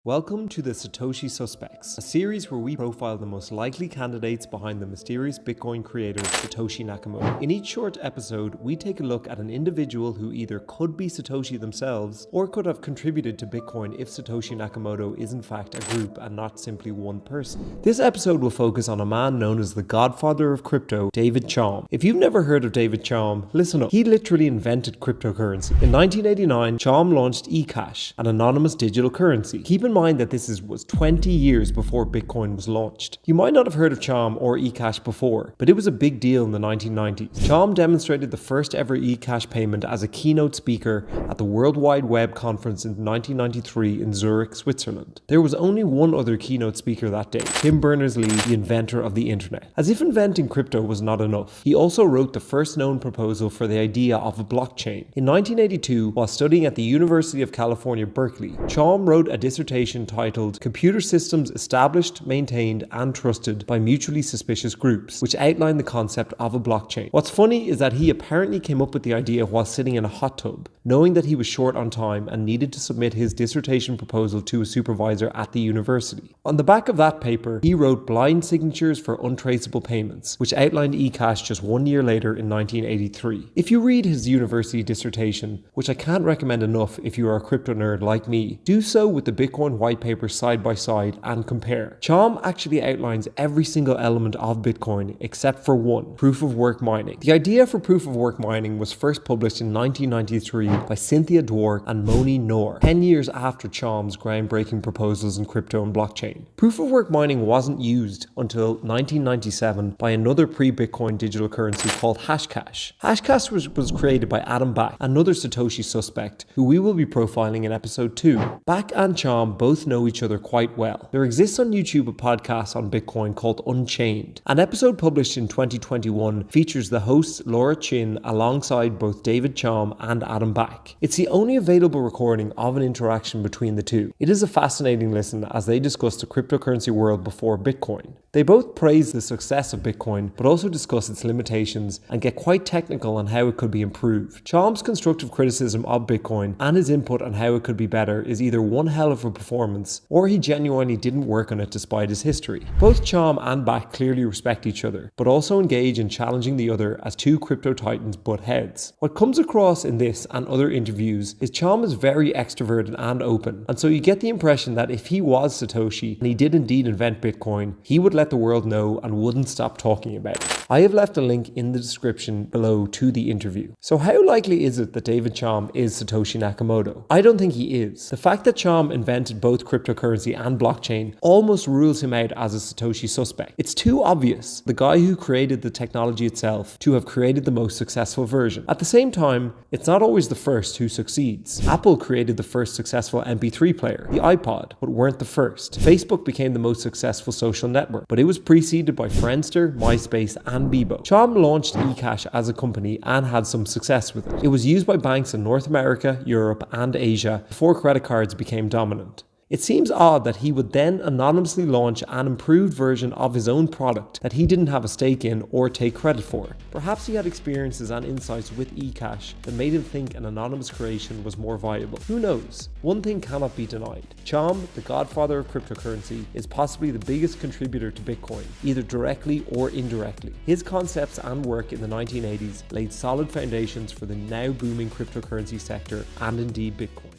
Welcome to the Satoshi Suspects, a series where we profile the most likely candidates behind the mysterious Bitcoin creator Satoshi Nakamoto. In each short episode, we take a look at an individual who either could be Satoshi themselves or could have contributed to Bitcoin if Satoshi Nakamoto is in fact a group and not simply one person. This episode will focus on a man known as the godfather of crypto, David Chaum. If you've never heard of David Chaum, listen up. He literally invented cryptocurrency. In 1989, Chaum launched eCash, an anonymous digital currency. Keep in mind that this was 20 years before Bitcoin was launched. You might not have heard of Chaum or eCash before, but it was a big deal in the 1990s. Chaum demonstrated the first ever eCash payment as a keynote speaker at the World Wide Web conference in 1993 in Zurich, Switzerland. There was only one other keynote speaker that day, Tim Berners-Lee, the inventor of the internet. As if inventing crypto was not enough, he also wrote the first known proposal for the idea of a blockchain. In 1982, while studying at the University of California, Berkeley, Chaum wrote a dissertation titled Computer Systems Established, Maintained and Trusted by Mutually Suspicious Groups, which outlined the concept of a blockchain. What's funny is that he apparently came up with the idea while sitting in a hot tub, knowing that he was short on time and needed to submit his dissertation proposal to a supervisor at the university. On the back of that paper, he wrote Blind Signatures for Untraceable Payments, which outlined eCash just 1 year later in 1983. If you read his university dissertation, which I can't recommend enough if you are a crypto nerd like me, do so with the Bitcoin white paper side by side and compare. Chaum actually outlines every single element of Bitcoin except for one, proof of work mining. The idea for proof of work mining was first published in 1993 by Cynthia Dwork and Moni Noor, 10 years after Chaum's groundbreaking proposals in crypto and blockchain. Proof of work mining wasn't used until 1997 by another pre-Bitcoin digital currency called Hashcash. Hashcash was created by Adam Back, another Satoshi suspect, who we will be profiling in episode 2. Back and Chaum both know each other quite well. There exists on YouTube a podcast on Bitcoin called Unchained. An episode published in 2021 features the host Laura Chin alongside both David Chaum and Adam Back. It's the only available recording of an interaction between the two. It is a fascinating listen as they discuss the cryptocurrency world before Bitcoin. They both praise the success of Bitcoin, but also discuss its limitations and get quite technical on how it could be improved. Chaum's constructive criticism of Bitcoin and his input on how it could be better is either one hell of a performance, or he genuinely didn't work on it despite his history. Both Chaum and Back clearly respect each other, but also engage in challenging the other as two crypto titans butt heads. What comes across in this and other interviews is Chaum is very extroverted and open, and so you get the impression that if he was Satoshi and he did indeed invent Bitcoin, he would let the world know and wouldn't stop talking about it. I have left a link in the description below to the interview. So how likely is it that David Chaum is Satoshi Nakamoto? I don't think he is. The fact that Chaum invented both cryptocurrency and blockchain almost rules him out as a Satoshi suspect. It's too obvious, the guy who created the technology itself, to have created the most successful version. At the same time, it's not always the first who succeeds. Apple created the first successful MP3 player, the iPod, but weren't the first. Facebook became the most successful social network, but it was preceded by Friendster, MySpace, and Bebo. Chaum launched eCash as a company and had some success with it. It was used by banks in North America, Europe, and Asia before credit cards became dominant. It seems odd that he would then anonymously launch an improved version of his own product that he didn't have a stake in or take credit for. Perhaps he had experiences and insights with eCash that made him think an anonymous creation was more viable. Who knows? One thing cannot be denied. Chaum, the godfather of cryptocurrency, is possibly the biggest contributor to Bitcoin, either directly or indirectly. His concepts and work in the 1980s laid solid foundations for the now booming cryptocurrency sector and indeed Bitcoin.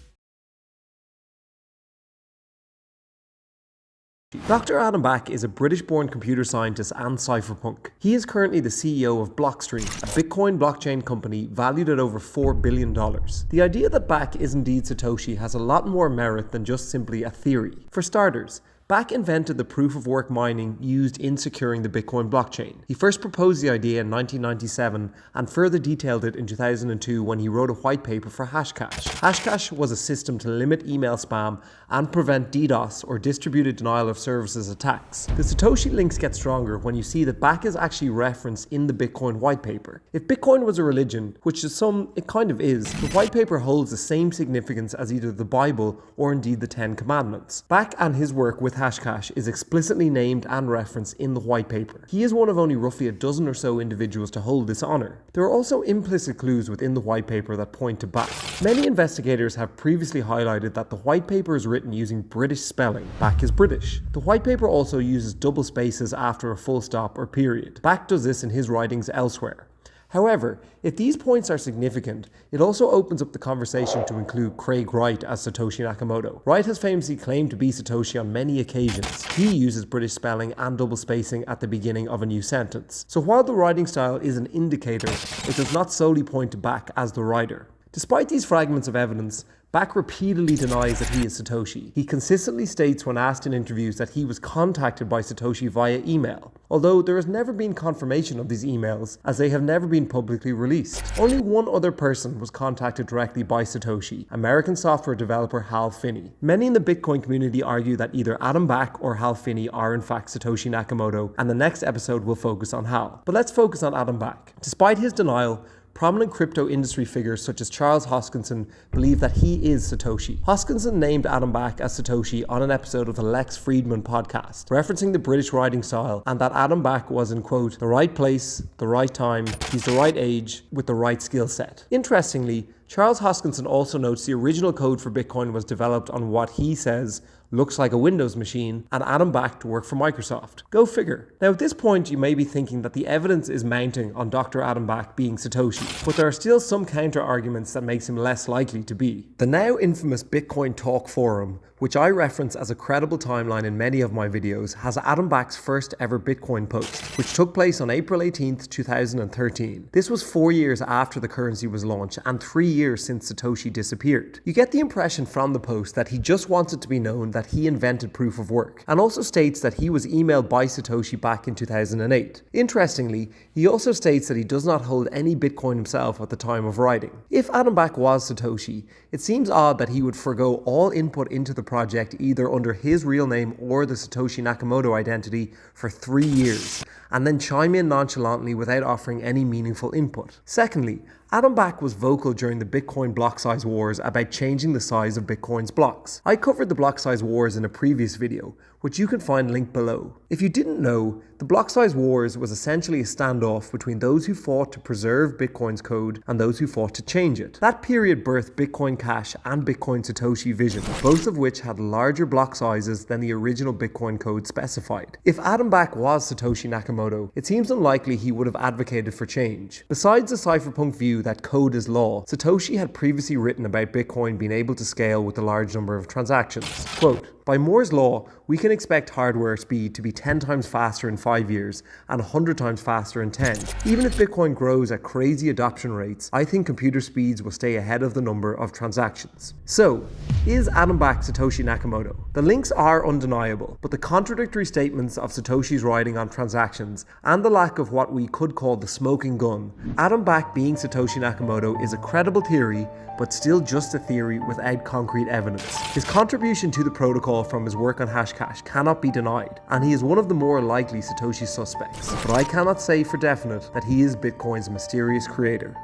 Dr. Adam Back is a British-born computer scientist and cypherpunk. He is currently the CEO of Blockstream, a Bitcoin blockchain company valued at over $4 billion. The idea that Back is indeed Satoshi has a lot more merit than just simply a theory. For starters, Back invented the proof of work mining used in securing the Bitcoin blockchain. He first proposed the idea in 1997 and further detailed it in 2002 when he wrote a white paper for Hashcash. Hashcash was a system to limit email spam and prevent DDoS or distributed denial of services attacks. The Satoshi links get stronger when you see that Back is actually referenced in the Bitcoin white paper. If Bitcoin was a religion, which to some it kind of is, the white paper holds the same significance as either the Bible or indeed the Ten Commandments. Back and his work with Hashcash is explicitly named and referenced in the white paper. He is one of only roughly a dozen or so individuals to hold this honor. There are also implicit clues within the white paper that point to Bach. Many investigators have previously highlighted that the white paper is written using British spelling. Bach is British. The white paper also uses double spaces after a full stop or period. Bach does this in his writings elsewhere. However, if these points are significant, it also opens up the conversation to include Craig Wright as Satoshi Nakamoto. Wright has famously claimed to be Satoshi on many occasions. He uses British spelling and double spacing at the beginning of a new sentence. So while the writing style is an indicator, it does not solely point to Bach as the writer. Despite these fragments of evidence, Bach repeatedly denies that he is Satoshi. He consistently states when asked in interviews that he was contacted by Satoshi via email, although there has never been confirmation of these emails as they have never been publicly released. Only one other person was contacted directly by Satoshi, American software developer Hal Finney. Many in the Bitcoin community argue that either Adam Back or Hal Finney are in fact Satoshi Nakamoto, and the next episode will focus on Hal. But let's focus on Adam Back. Despite his denial, prominent crypto industry figures such as Charles Hoskinson believe that he is Satoshi. Hoskinson named Adam Back as Satoshi on an episode of the Lex Friedman podcast, referencing the British writing style and that Adam Back was in, quote, the right place, the right time, he's the right age, with the right skill set. Interestingly, Charles Hoskinson also notes the original code for Bitcoin was developed on what he says looks like a Windows machine, and Adam Back to work for Microsoft. Go figure. Now at this point you may be thinking that the evidence is mounting on Dr. Adam Back being Satoshi, but there are still some counter arguments that makes him less likely to be. The now infamous Bitcoin Talk forum, which I reference as a credible timeline in many of my videos, has Adam Back's first ever Bitcoin post, which took place on April 18th, 2013. This was 4 years after the currency was launched and 3 years since Satoshi disappeared. You get the impression from the post that he just wants it to be known that he invented proof of work, and also states that he was emailed by Satoshi back in 2008. Interestingly, he also states that he does not hold any Bitcoin himself at the time of writing. If Adam Back was Satoshi, it seems odd that he would forgo all input into the project either under his real name or the Satoshi Nakamoto identity for 3 years, and then chime in nonchalantly without offering any meaningful input. Secondly, Adam Back was vocal during the Bitcoin block size wars about changing the size of Bitcoin's blocks. I covered the block size wars in a previous video, which you can find linked below. If you didn't know, the block size wars was essentially a standoff between those who fought to preserve Bitcoin's code and those who fought to change it. That period birthed Bitcoin Cash and Bitcoin Satoshi Vision, both of which had larger block sizes than the original Bitcoin code specified. If Adam Back was Satoshi Nakamoto, it seems unlikely he would have advocated for change. Besides the cypherpunk view that code is law, Satoshi had previously written about Bitcoin being able to scale with a large number of transactions. Quote, by Moore's law, we can expect hardware speed to be 10 times faster in 5 years and 100 times faster in 10. Even if Bitcoin grows at crazy adoption rates, I think computer speeds will stay ahead of the number of transactions. So, is Adam Back Satoshi Nakamoto? The links are undeniable, but the contradictory statements of Satoshi's writing on transactions and the lack of what we could call the smoking gun, Adam Back being Satoshi Nakamoto is a credible theory, but still just a theory without concrete evidence. His contribution to the protocol from his work on Hashcash cannot be denied, and he is one of the more likely Satoshi suspects, but I cannot say for definite that he is Bitcoin's mysterious creator.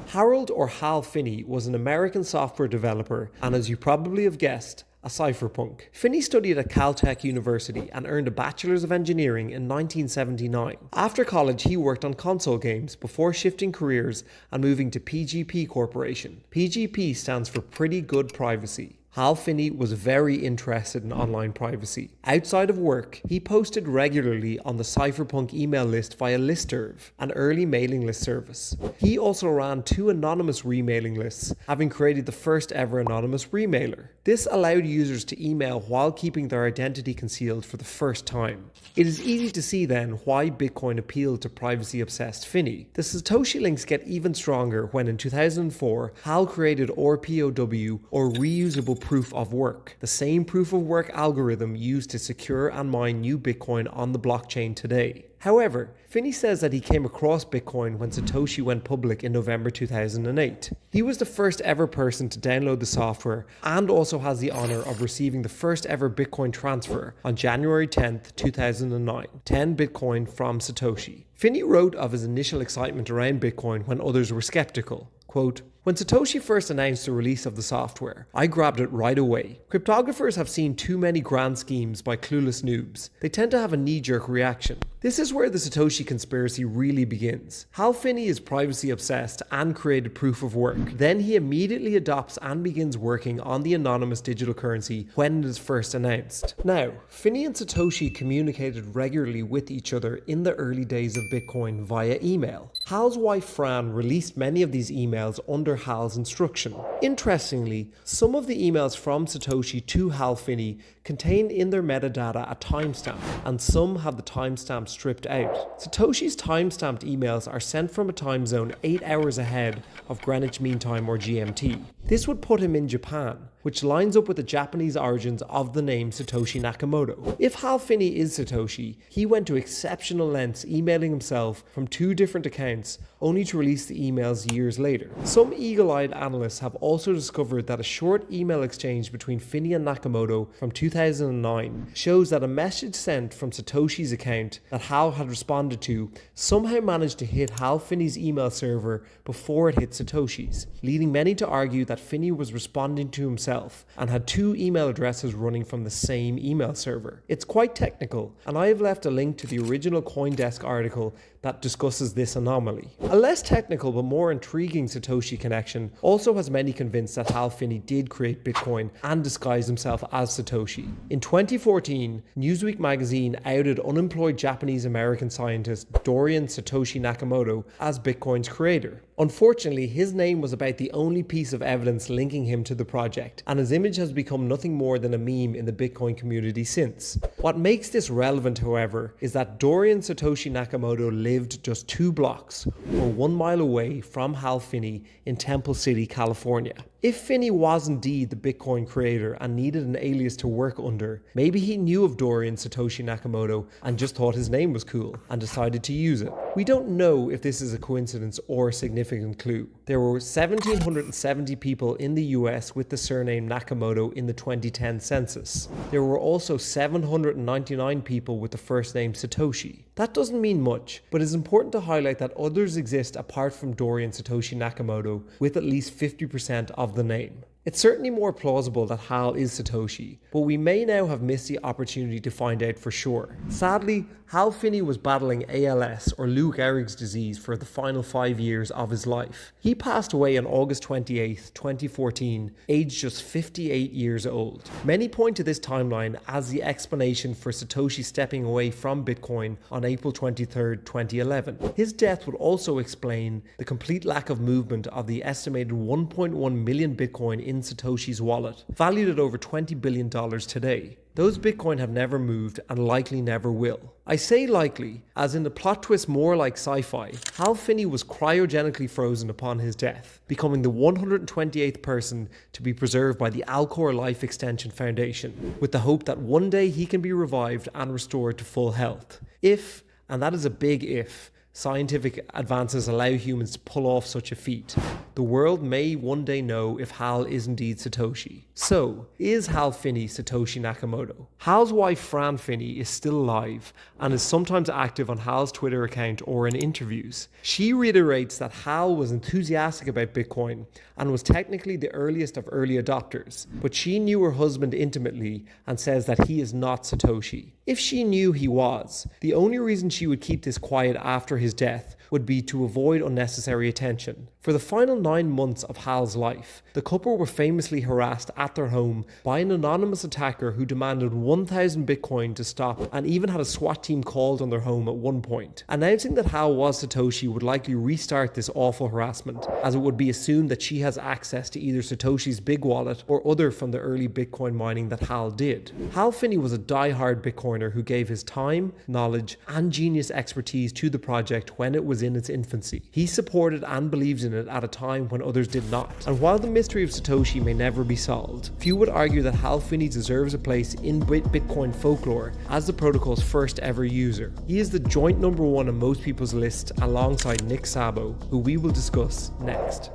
Harold or Hal Finney was an American software developer and, as you probably have guessed, a cypherpunk. Finney studied at Caltech University and earned a Bachelor's of Engineering in 1979. After college, he worked on console games before shifting careers and moving to PGP Corporation. PGP stands for Pretty Good Privacy. Hal Finney was very interested in online privacy. Outside of work, he posted regularly on the cypherpunk email list via Listserv, an early mailing list service. He also ran 2 anonymous remailing lists, having created the first ever anonymous remailer. This allowed users to email while keeping their identity concealed for the first time. It is easy to see then why Bitcoin appealed to privacy-obsessed Finney. The Satoshi links get even stronger when in 2004, Hal created RPOW, or Reusable Proof of Work, the same proof of work algorithm used to secure and mine new Bitcoin on the blockchain today. However, Finney says that he came across Bitcoin when Satoshi went public in November 2008. He was the first ever person to download the software and also has the honor of receiving the first ever Bitcoin transfer on January 10th, 2009, 10 Bitcoin from Satoshi. Finney wrote of his initial excitement around Bitcoin when others were skeptical. Quote, When Satoshi first announced the release of the software, I grabbed it right away. Cryptographers have seen too many grand schemes by clueless noobs. They tend to have a knee-jerk reaction. This is where the Satoshi conspiracy really begins. Hal Finney is privacy obsessed and created proof of work. Then he immediately adopts and begins working on the anonymous digital currency when it is first announced. Now, Finney and Satoshi communicated regularly with each other in the early days of Bitcoin via email. Hal's wife Fran released many of these emails under Hal's instruction. Interestingly, some of the emails from Satoshi to Hal Finney contain in their metadata a timestamp, and some have the timestamp stripped out. Satoshi's timestamped emails are sent from a time zone 8 hours ahead of Greenwich Mean Time or GMT. This would put him in Japan, which lines up with the Japanese origins of the name Satoshi Nakamoto. If Hal Finney is Satoshi, he went to exceptional lengths emailing himself from 2 different accounts only to release the emails years later. Some eagle-eyed analysts have also discovered that a short email exchange between Finney and Nakamoto from 2009 shows that a message sent from Satoshi's account that Hal had responded to somehow managed to hit Hal Finney's email server before it hit Satoshi's, leading many to argue that Finney was responding to himself and had 2 email addresses running from the same email server. It's quite technical, and I have left a link to the original CoinDesk article that discusses this anomaly. A less technical but more intriguing Satoshi connection also has many convinced that Hal Finney did create Bitcoin and disguise himself as Satoshi. In 2014, Newsweek magazine outed unemployed Japanese-American scientist Dorian Satoshi Nakamoto as Bitcoin's creator. Unfortunately, his name was about the only piece of evidence linking him to the project, and his image has become nothing more than a meme in the Bitcoin community since. What makes this relevant, however, is that Dorian Satoshi Nakamoto lived just 2 blocks, or 1 mile away from Hal Finney in Temple City, California. If Finney was indeed the Bitcoin creator and needed an alias to work under, maybe he knew of Dorian Satoshi Nakamoto and just thought his name was cool and decided to use it. We don't know if this is a coincidence or a significant clue. There were 1,770 people in the US with the surname Nakamoto in the 2010 census. There were also 799 people with the first name Satoshi. That doesn't mean much, but it's important to highlight that others exist apart from Dorian Satoshi Nakamoto with at least 50% of the name. It's certainly more plausible that Hal is Satoshi, but we may now have missed the opportunity to find out for sure. Sadly, Hal Finney was battling ALS or Lou Gehrig's disease for the final 5 years of his life. He passed away on August 28, 2014, aged just 58 years old. Many point to this timeline as the explanation for Satoshi stepping away from Bitcoin on April 23, 2011. His death would also explain the complete lack of movement of the estimated 1.1 million Bitcoin in Satoshi's wallet, valued at over $20 billion today. Those Bitcoin have never moved and likely never will. I say likely, as in the plot twist more like sci-fi. Hal Finney was cryogenically frozen upon his death, becoming the 128th person to be preserved by the Alcor Life Extension Foundation, with the hope that one day he can be revived and restored to full health. If, and that is a big if, scientific advances allow humans to pull off such a feat, the world may one day know if Hal is indeed Satoshi. So, is Hal Finney Satoshi Nakamoto? Hal's wife Fran Finney is still alive and is sometimes active on Hal's Twitter account or in interviews. She reiterates that Hal was enthusiastic about Bitcoin and was technically the earliest of early adopters, but she knew her husband intimately and says that he is not Satoshi. If she knew he was, the only reason she would keep this quiet after his death would be to avoid unnecessary attention. For the final 9 months of Hal's life, the couple were famously harassed at their home by an anonymous attacker who demanded 1,000 Bitcoin to stop and even had a SWAT team called on their home at one point. Announcing that Hal was Satoshi would likely restart this awful harassment, as it would be assumed that she has access to either Satoshi's big wallet or other from the early Bitcoin mining that Hal did. Hal Finney was a die-hard Bitcoiner who gave his time, knowledge, and genius expertise to the project when it was in its infancy. He supported and believed in it at a time when others did not. And while the mystery of Satoshi may never be solved, few would argue that Hal Finney deserves a place in Bitcoin folklore as the protocol's first ever user. He is the joint #1 on most people's list alongside Nick Szabo, who we will discuss next.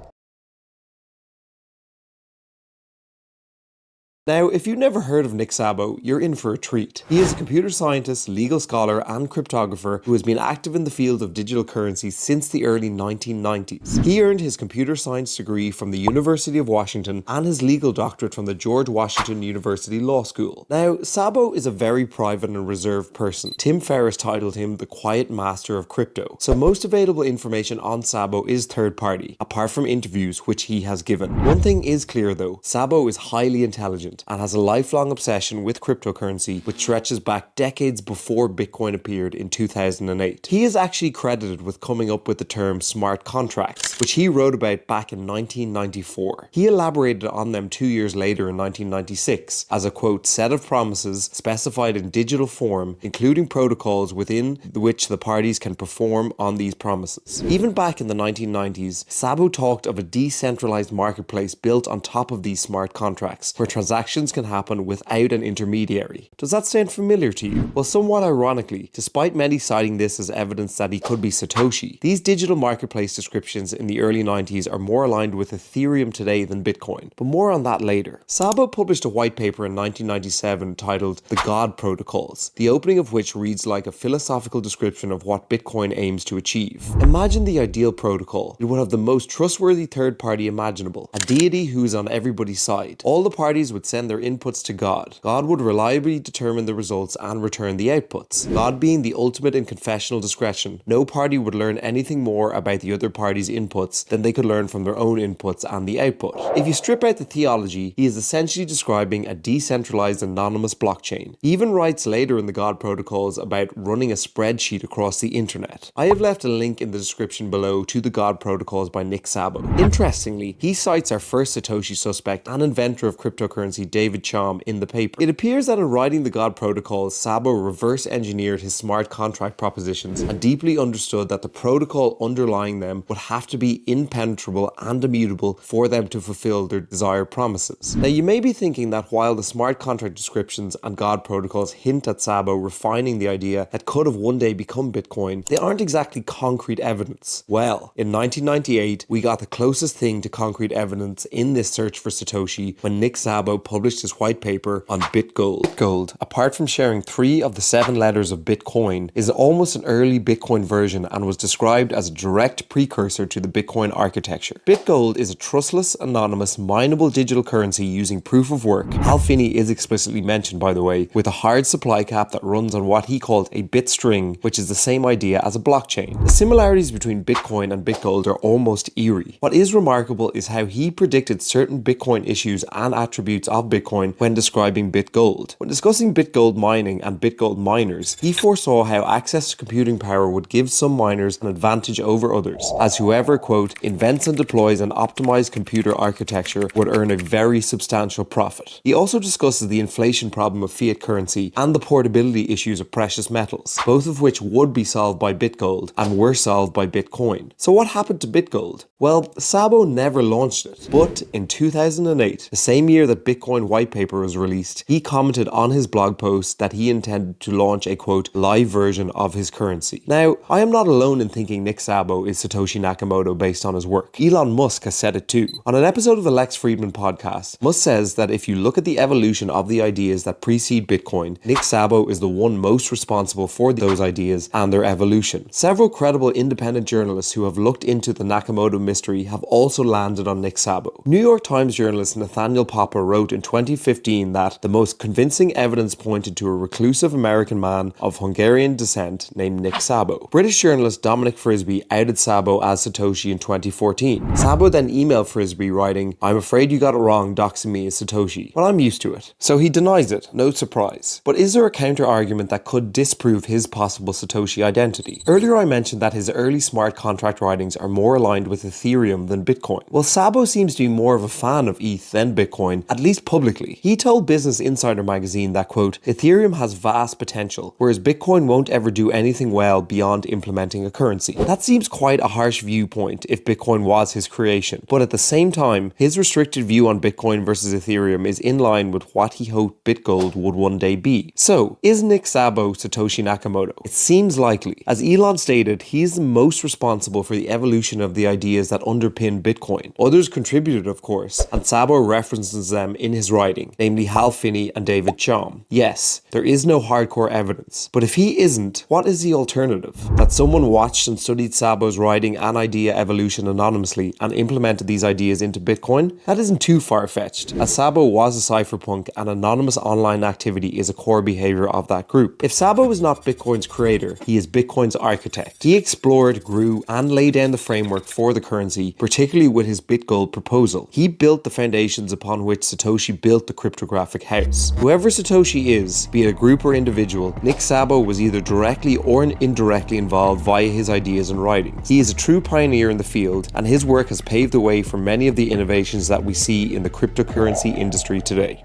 Now, if you've never heard of Nick Szabo, you're in for a treat. He is a computer scientist, legal scholar, and cryptographer who has been active in the field of digital currency since the early 1990s. He earned his computer science degree from the University of Washington and his legal doctorate from the George Washington University Law School. Now, Szabo is a very private and reserved person. Tim Ferriss titled him the quiet master of crypto. So most available information on Szabo is third party, apart from interviews which he has given. One thing is clear though, Szabo is highly intelligent and has a lifelong obsession with cryptocurrency which stretches back decades before Bitcoin appeared in 2008. He is actually credited with coming up with the term smart contracts, which he wrote about back in 1994. He elaborated on them 2 years later in 1996 as a quote set of promises specified in digital form, including protocols within which the parties can perform on these promises. Even back in the 1990s, Szabo talked of a decentralized marketplace built on top of these smart contracts, where transactions can happen without an intermediary. Does that sound familiar to you? Well, somewhat ironically, despite many citing this as evidence that he could be Satoshi, these digital marketplace descriptions in the early 90s are more aligned with Ethereum today than Bitcoin, but more on that later. Szabo published a white paper in 1997 titled The God Protocols, the opening of which reads like a philosophical description of what Bitcoin aims to achieve. Imagine the ideal protocol. It would have the most trustworthy third party imaginable, a deity who is on everybody's side. All the parties would send their inputs to God. God would reliably determine the results and return the outputs. God being the ultimate in confessional discretion, no party would learn anything more about the other party's inputs than they could learn from their own inputs and the output. If you strip out the theology, he is essentially describing a decentralized anonymous blockchain. He even writes later in the God Protocols about running a spreadsheet across the internet. I have left a link in the description below to the God Protocols by Nick Szabo. Interestingly, he cites our first Satoshi suspect and inventor of cryptocurrency, David Chaum, in the paper. It appears that in writing the God Protocols, Szabo reverse engineered his smart contract propositions and deeply understood that the protocol underlying them would have to be impenetrable and immutable for them to fulfill their desired promises. Now, you may be thinking that while the smart contract descriptions and God Protocols hint at Szabo refining the idea that could have one day become Bitcoin, they aren't exactly concrete evidence. Well, in 1998, we got the closest thing to concrete evidence in this search for Satoshi when Nick Szabo published his white paper on BitGold. BitGold, apart from sharing 3 of the 7 letters of Bitcoin, is almost an early Bitcoin version and was described as a direct precursor to the Bitcoin architecture. BitGold is a trustless, anonymous, mineable digital currency using proof of work. Hal Finney is explicitly mentioned, by the way, with a hard supply cap that runs on what he called a bit string, which is the same idea as a blockchain. The similarities between Bitcoin and BitGold are almost eerie. What is remarkable is how he predicted certain Bitcoin issues and attributes of Bitcoin when describing BitGold. When discussing BitGold mining and BitGold miners, he foresaw how access to computing power would give some miners an advantage over others, as whoever, quote, invents and deploys an optimized computer architecture would earn a very substantial profit. He also discusses the inflation problem of fiat currency and the portability issues of precious metals, both of which would be solved by BitGold and were solved by Bitcoin. So what happened to BitGold? Well, Szabo never launched it, but in 2008, the same year that Bitcoin white paper was released, he commented on his blog post that he intended to launch a, quote, live version of his currency. Now, I am not alone in thinking Nick Szabo is Satoshi Nakamoto based on his work. Elon Musk has said it too. On an episode of the Lex Fridman podcast, Musk says that if you look at the evolution of the ideas that precede Bitcoin, Nick Szabo is the one most responsible for those ideas and their evolution. Several credible independent journalists who have looked into the Nakamoto mystery have also landed on Nick Szabo. New York Times journalist Nathaniel Popper wrote in 2015 that the most convincing evidence pointed to a reclusive American man of Hungarian descent named Nick Szabo. British journalist Dominic Frisby outed Szabo as Satoshi in 2014. Szabo then emailed Frisby writing, "I'm afraid you got it wrong doxing me as Satoshi, but I'm used to it." So he denies it, no surprise. But is there a counter argument that could disprove his possible Satoshi identity? Earlier I mentioned that his early smart contract writings are more aligned with Ethereum than Bitcoin. Well, Szabo seems to be more of a fan of ETH than Bitcoin, at least publicly. He told Business Insider magazine that, quote, Ethereum has vast potential, whereas Bitcoin won't ever do anything well beyond implementing a currency. That seems quite a harsh viewpoint if Bitcoin was his creation, but at the same time, his restricted view on Bitcoin versus Ethereum is in line with what he hoped BitGold would one day be. So, is Nick Szabo Satoshi Nakamoto? It seems likely. As Elon stated, he is the most responsible for the evolution of the ideas that underpin Bitcoin. Others contributed, of course, and Szabo references them in his writing, namely Hal Finney and David Chaum. Yes, there is no hardcore evidence, but if he isn't, what is the alternative? That someone watched and studied Szabo's writing and idea evolution anonymously and implemented these ideas into Bitcoin? That isn't too far-fetched, as Szabo was a cypherpunk and anonymous online activity is a core behavior of that group. If Szabo is not Bitcoin's creator, he is Bitcoin's architect. He explored, grew, and laid down the framework for the currency, particularly with his BitGold proposal. He built the foundations upon which Satoshi built the cryptographic house. Whoever Satoshi is, be it a group or individual, Nick Szabo was either directly or indirectly involved via his ideas and writings. He is a true pioneer in the field, and his work has paved the way for many of the innovations that we see in the cryptocurrency industry today.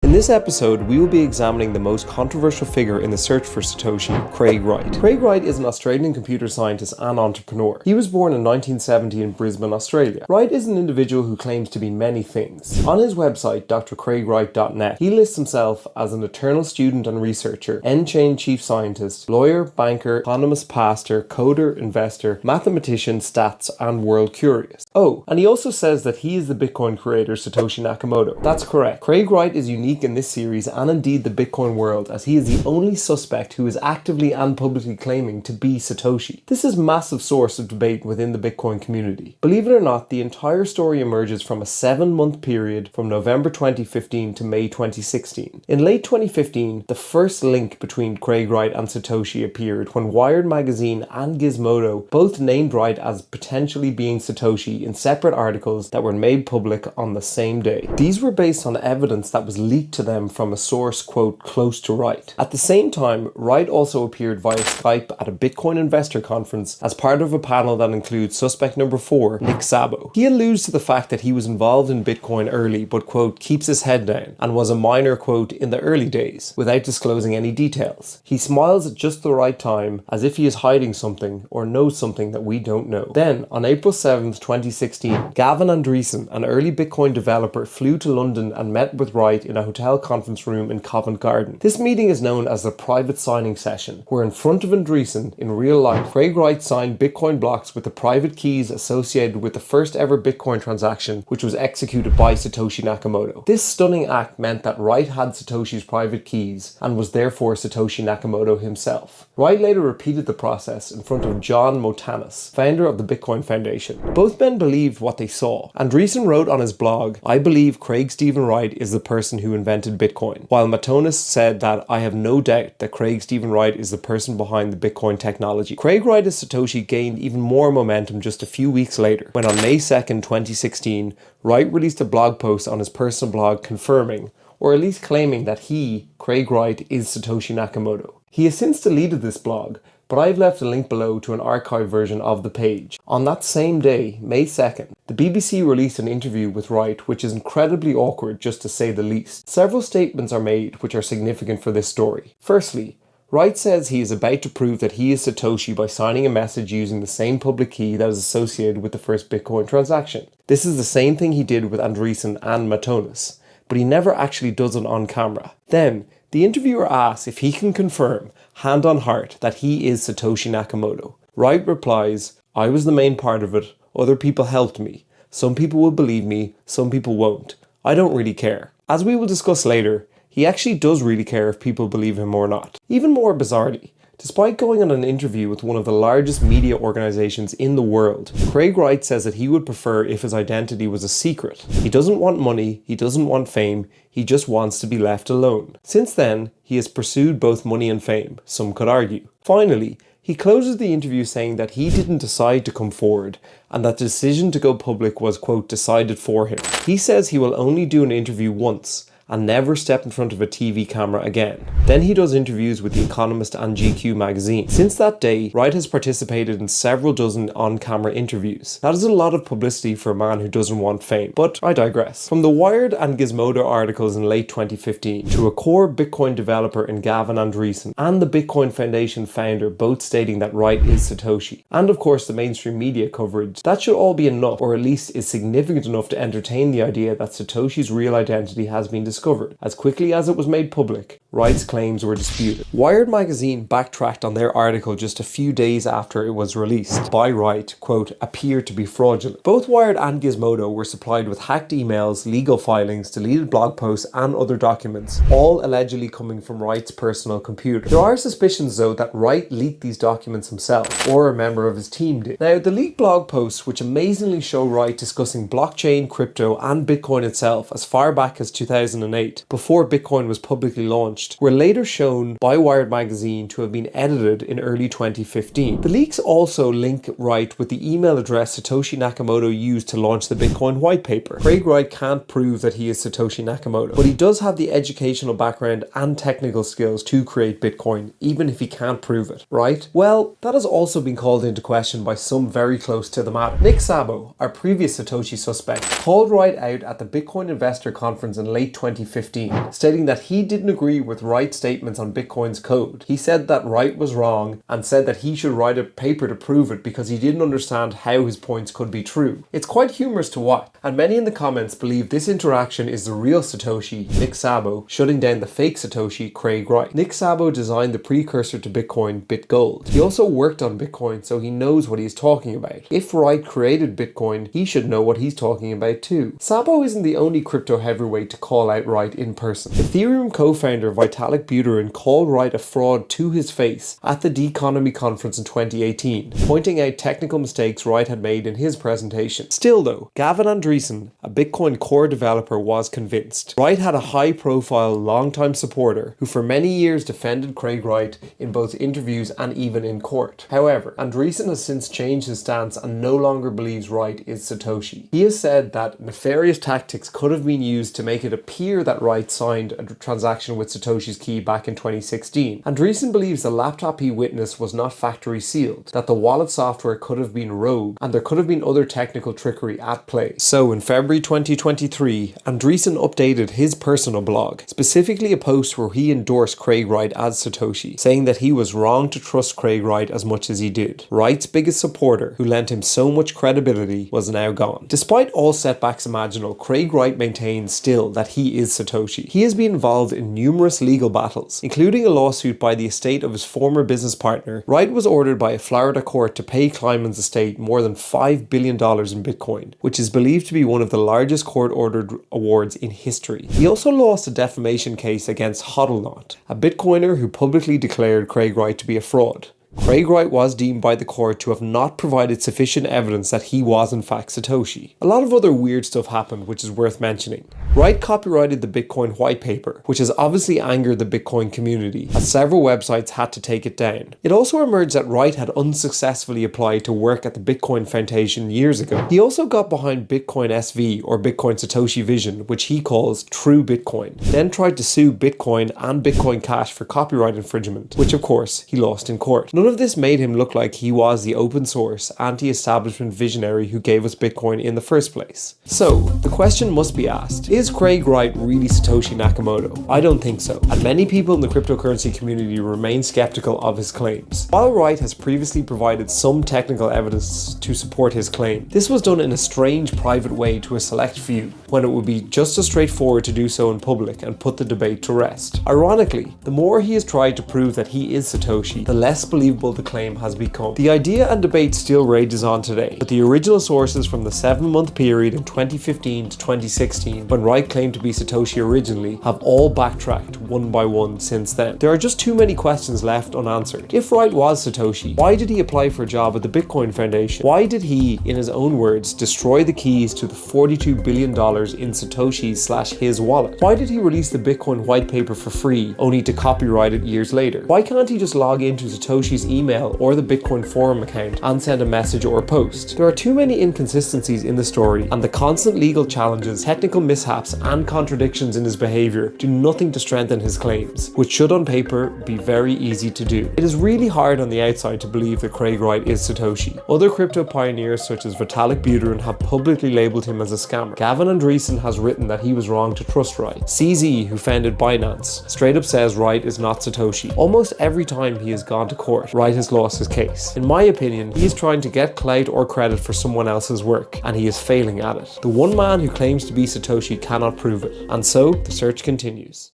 In this episode, we will be examining the most controversial figure in the search for Satoshi, Craig Wright. Craig Wright is an Australian computer scientist and entrepreneur. He was born in 1970 in Brisbane, Australia. Wright is an individual who claims to be many things. On his website, drcraigwright.net, he lists himself as an eternal student and researcher, end-chain chief scientist, lawyer, banker, economist, pastor, coder, investor, mathematician, stats, and world curious. Oh, and he also says that he is the Bitcoin creator Satoshi Nakamoto. That's correct. Craig Wright is unique in this series and indeed the Bitcoin world, as he is the only suspect who is actively and publicly claiming to be Satoshi. This is a massive source of debate within the Bitcoin community. Believe it or not, the entire story emerges from a 7-month period from November 2015 to May 2016. In late 2015, the first link between Craig Wright and Satoshi appeared when Wired magazine and Gizmodo both named Wright as potentially being Satoshi in separate articles that were made public on the same day. These were based on evidence that was leaked to them from a source, quote, close to Wright. At the same time, Wright also appeared via Skype at a Bitcoin investor conference as part of a panel that includes suspect number 4, Nick Szabo. He alludes to the fact that he was involved in Bitcoin early but, quote, keeps his head down and was a miner, quote, in the early days, without disclosing any details. He smiles at just the right time as if he is hiding something or knows something that we don't know. Then, on April 7th, 2016, Gavin Andreessen, an early Bitcoin developer, flew to London and met with Wright in a hotel conference room in Covent Garden. This meeting is known as the private signing session, where in front of Andreessen, in real life, Craig Wright signed Bitcoin blocks with the private keys associated with the first ever Bitcoin transaction, which was executed by Satoshi Nakamoto. This stunning act meant that Wright had Satoshi's private keys and was therefore Satoshi Nakamoto himself. Wright later repeated the process in front of John Motanis, founder of the Bitcoin Foundation. Both men believed what they saw. Andreessen wrote on his blog, "I believe Craig Stephen Wright is the person who invented Bitcoin," while Motanis said that "I have no doubt that Craig Stephen Wright is the person behind the Bitcoin technology." Craig Wright as Satoshi gained even more momentum just a few weeks later, when on May 2nd, 2016, Wright released a blog post on his personal blog confirming, or at least claiming, that he, Craig Wright, is Satoshi Nakamoto. He has since deleted this blog, but I've left a link below to an archived version of the page. On that same day, May 2nd, the BBC released an interview with Wright, which is incredibly awkward just to say the least. Several statements are made which are significant for this story. Firstly, Wright says he is about to prove that he is Satoshi by signing a message using the same public key that is associated with the first Bitcoin transaction. This is the same thing he did with Andreessen and Motanis, but he never actually does it on camera. Then, the interviewer asks if he can confirm, hand on heart, that he is Satoshi Nakamoto. Wright replies, "I was the main part of it, other people helped me. Some people will believe me, some people won't. I don't really care." As we will discuss later, he actually does really care if people believe him or not. Even more bizarrely, despite going on an interview with one of the largest media organizations in the world, Craig Wright says that he would prefer if his identity was a secret. He doesn't want money, he doesn't want fame, he just wants to be left alone. Since then, he has pursued both money and fame, some could argue. Finally, he closes the interview saying that he didn't decide to come forward and that the decision to go public was, quote, decided for him. He says he will only do an interview once and never step in front of a TV camera again. Then he does interviews with The Economist and GQ magazine. Since that day, Wright has participated in several dozen on-camera interviews. That is a lot of publicity for a man who doesn't want fame, but I digress. From the Wired and Gizmodo articles in late 2015 to a core Bitcoin developer in Gavin Andreessen and the Bitcoin Foundation founder both stating that Wright is Satoshi, and of course the mainstream media coverage, that should all be enough, or at least is significant enough to entertain the idea that Satoshi's real identity has been discovered. discovered. As quickly as it was made public, Wright's claims were disputed. Wired magazine backtracked on their article just a few days after it was released by Wright, quote, appeared to be fraudulent. Both Wired and Gizmodo were supplied with hacked emails, legal filings, deleted blog posts, and other documents, all allegedly coming from Wright's personal computer. There are suspicions, though, that Wright leaked these documents himself, or a member of his team did. Now, the leaked blog posts, which amazingly show Wright discussing blockchain, crypto, and Bitcoin itself as far back as 2008, before Bitcoin was publicly launched, were later shown by Wired magazine to have been edited in early 2015. The leaks also link Wright with the email address Satoshi Nakamoto used to launch the Bitcoin white paper. Craig Wright can't prove that he is Satoshi Nakamoto, but he does have the educational background and technical skills to create Bitcoin, even if he can't prove it, right? Well, that has also been called into question by some very close to the matter. Szabo, our previous Satoshi suspect, called Wright out at the Bitcoin Investor Conference in late 2015, stating that he didn't agree with Wright's statements on Bitcoin's code. He said that Wright was wrong and said that he should write a paper to prove it because he didn't understand how his points could be true. It's quite humorous to watch, and many in the comments believe this interaction is the real Satoshi, Szabo, shutting down the fake Satoshi, Craig Wright. Szabo designed the precursor to Bitcoin, BitGold. He also worked on Bitcoin, so he knows what he's talking about. If Wright created Bitcoin, he should know what he's talking about too. Szabo isn't the only crypto heavyweight to call out Wright in person. Ethereum co-founder Vitalik Buterin called Wright a fraud to his face at the Deconomy conference in 2018, pointing out technical mistakes Wright had made in his presentation. Still though, Gavin Andreessen, a Bitcoin core developer, was convinced. Wright had a high-profile, long-time supporter who for many years defended Craig Wright in both interviews and even in court. However, Andreessen has since changed his stance and no longer believes Wright is Satoshi. He has said that nefarious tactics could have been used to make it appear that Wright signed a transaction with Satoshi's key back in 2016. Andreessen believes the laptop he witnessed was not factory sealed, that the wallet software could have been rogue, and there could have been other technical trickery at play. So in February 2023, Andreessen updated his personal blog, specifically a post where he endorsed Craig Wright as Satoshi, saying that he was wrong to trust Craig Wright as much as he did. Wright's biggest supporter, who lent him so much credibility, was now gone. Despite all setbacks imaginable, Craig Wright maintains still that he is Satoshi. He has been involved in numerous legal battles, including a lawsuit by the estate of his former business partner. Wright was ordered by a Florida court to pay Kleiman's estate more than $5 billion in Bitcoin, which is believed to be one of the largest court-ordered awards in history. He also lost a defamation case against Hodlnaut, a Bitcoiner who publicly declared Craig Wright to be a fraud. Craig Wright was deemed by the court to have not provided sufficient evidence that he was in fact Satoshi. A lot of other weird stuff happened, which is worth mentioning. Wright copyrighted the Bitcoin white paper, which has obviously angered the Bitcoin community, as several websites had to take it down. It also emerged that Wright had unsuccessfully applied to work at the Bitcoin Foundation years ago. He also got behind Bitcoin SV, or Bitcoin Satoshi Vision, which he calls True Bitcoin, then tried to sue Bitcoin and Bitcoin Cash for copyright infringement, which of course he lost in court. None of this made him look like he was the open source, anti-establishment visionary who gave us Bitcoin in the first place. So, the question must be asked, is Craig Wright really Satoshi Nakamoto? I don't think so, and many people in the cryptocurrency community remain skeptical of his claims. While Wright has previously provided some technical evidence to support his claim, this was done in a strange private way to a select few, when it would be just as straightforward to do so in public and put the debate to rest. Ironically, the more he has tried to prove that he is Satoshi, the less believable the claim has become. The idea and debate still rages on today, but the original sources from the 7-month period in 2015 to 2016, when Wright claimed to be Satoshi originally, have all backtracked one by one since then. There are just too many questions left unanswered. If Wright was Satoshi, why did he apply for a job at the Bitcoin Foundation? Why did he, in his own words, destroy the keys to the $42 billion in Satoshi's/his wallet? Why did he release the Bitcoin white paper for free, only to copyright it years later? Why can't he just log into Satoshi's email or the Bitcoin forum account and send a message or a post? There are too many inconsistencies in the story, and the constant legal challenges, technical mishaps, and contradictions in his behavior do nothing to strengthen his claims, which should on paper be very easy to do. It is really hard on the outside to believe that Craig Wright is Satoshi. Other crypto pioneers such as Vitalik Buterin have publicly labeled him as a scammer. Gavin Andreessen has written that he was wrong to trust Wright. CZ, who founded Binance, straight up says Wright is not Satoshi. Almost every time he has gone to court, Wright has lost his case. In my opinion, he is trying to get clout or credit for someone else's work, and he is failing at it. The one man who claims to be Satoshi cannot prove it. And so, the search continues.